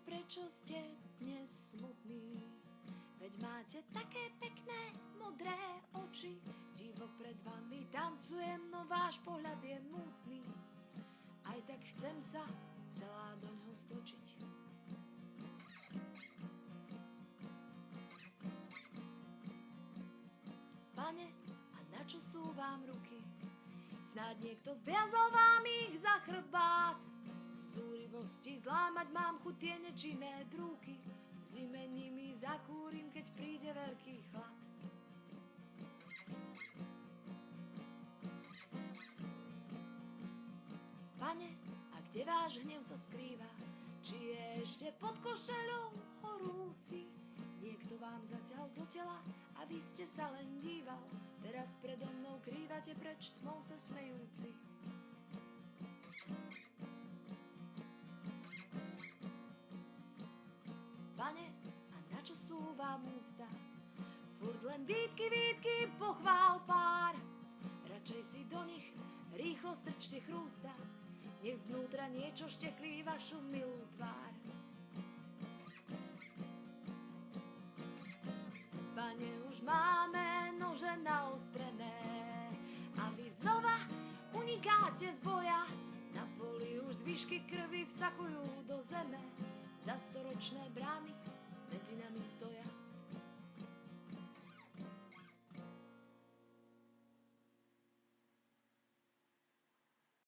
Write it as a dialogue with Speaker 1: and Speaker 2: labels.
Speaker 1: prečo ste dnes smutní? Veď máte také pekné, modré oči. Divo pred vami tancujem, no váš pohľad je mútny. Aj tak chcem sa celá do ňoho stočiť. Pane, a na čo sú vám ruky? Snáď niekto zviazal vám ich za chrbát. V zúrivosti zlámať mám chuť tie nečinné drúky. V zime nimi zakúrim, keď príde veľký chlad. Pane, a kde váš hnev sa skrýva? Či je ešte pod košeľou horúci? Niekto vám zaťal do tela a vy ste sa len díval. Teraz predo mnou krývate preč tmou sa smejúci. Pane, a na čo sú vám ústa? Furt len výtky, výtky, pochvál pár. Radšej si do nich rýchlo strčte chrústa. Nech znútra niečo šteklí vašu milú tvár. Pane, už máme nože naostrené a vy znova unikáte z boja. Na poli už zvyšky krvi vsakujú do zeme. Za storočné brány medzi nami stoja.